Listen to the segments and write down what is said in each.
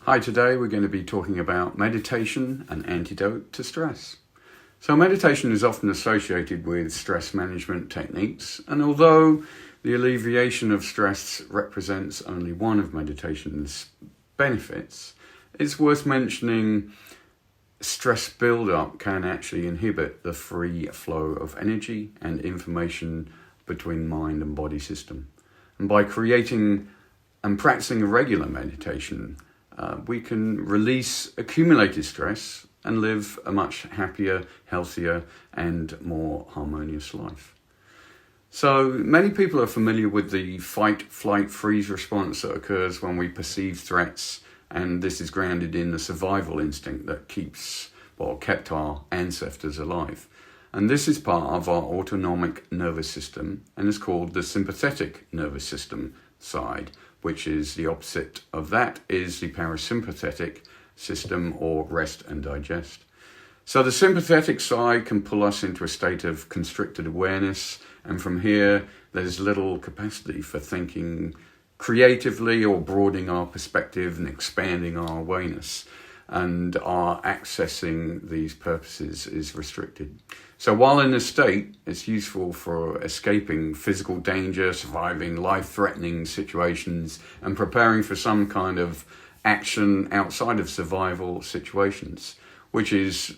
Hi, today we're going to be talking about meditation, an antidote to stress. So meditation is often associated with stress management techniques, and although the alleviation of stress represents only one of meditation's benefits, it's worth mentioning stress build-up can actually inhibit the free flow of energy and information between mind and body system. And by creating and practicing a regular meditation, we can release accumulated stress and live a much happier, healthier, and more harmonious life. So many people are familiar with the fight, flight, freeze response that occurs when we perceive threats, and this is grounded in the survival instinct that kept our ancestors alive. And this is part of our autonomic nervous system and is called the sympathetic nervous system side, which is the opposite of that is the parasympathetic system, or rest and digest. So the sympathetic side can pull us into a state of constricted awareness, and from here there's little capacity for thinking creatively or broadening our perspective and expanding our awareness, and our accessing these purposes is restricted. So while in this state, it's useful for escaping physical danger, surviving life-threatening situations, and preparing for some kind of action outside of survival situations, which is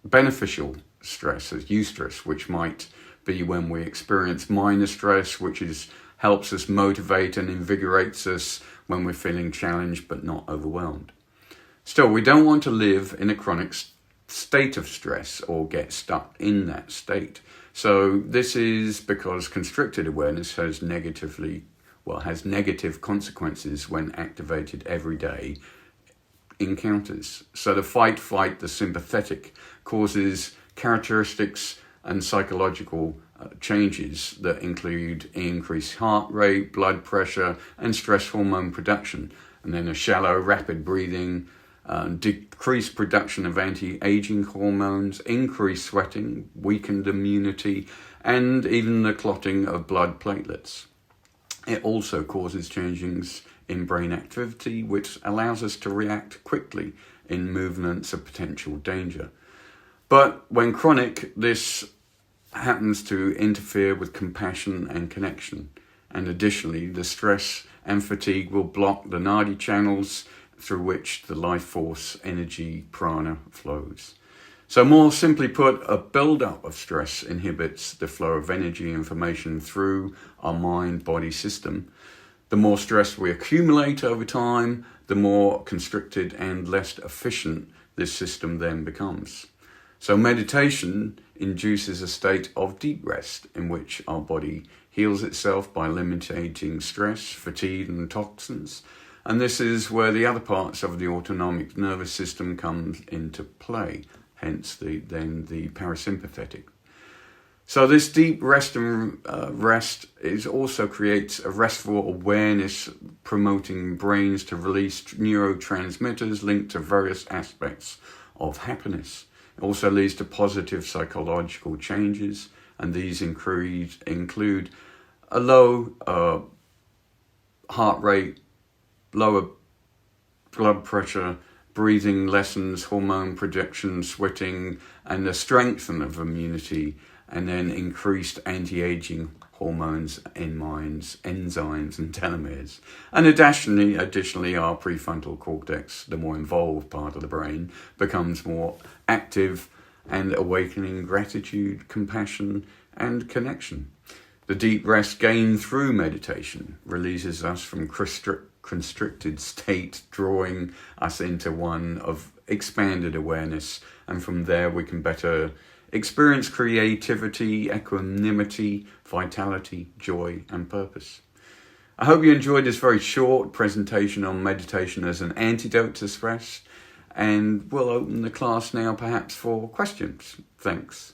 beneficial stress, as eustress, which might be when we experience minor stress, which helps us motivate and invigorates us when we're feeling challenged but not overwhelmed. Still, we don't want to live in a chronic state of stress or get stuck in that state. So this is because constricted awareness has negative consequences when activated everyday encounters. So the fight, flight, the sympathetic causes characteristics and psychological changes that include increased heart rate, blood pressure, and stress hormone production, and then a shallow, rapid breathing, decreased production of anti-aging hormones, increased sweating, weakened immunity, and even the clotting of blood platelets. It also causes changes in brain activity, which allows us to react quickly in movements of potential danger. But when chronic, this happens to interfere with compassion and connection. And additionally, the stress and fatigue will block the nadi channels through which the life force, energy, prana flows. So more simply put, a build-up of stress inhibits the flow of energy information through our mind-body system. The more stress we accumulate over time, the more constricted and less efficient this system then becomes. So meditation induces a state of deep rest in which our body heals itself by eliminating stress, fatigue, and toxins. And this is where the other parts of the autonomic nervous system comes into play, hence the parasympathetic. So this deep rest also creates a restful awareness, promoting brains to release neurotransmitters linked to various aspects of happiness. It also leads to positive psychological changes, and these include a low heart rate, lower blood pressure, breathing lessens, hormone production, sweating, and the strengthening of immunity, and then increased anti-aging hormones, enzymes, and telomeres. And additionally, our prefrontal cortex, the more involved part of the brain, becomes more active and awakening gratitude, compassion, and connection. The deep rest gained through meditation releases us from constricted state, drawing us into one of expanded awareness, and from there we can better experience creativity, equanimity, vitality, joy, and purpose. I hope you enjoyed this very short presentation on meditation as an antidote to stress, and we'll open the class now perhaps for questions. Thanks.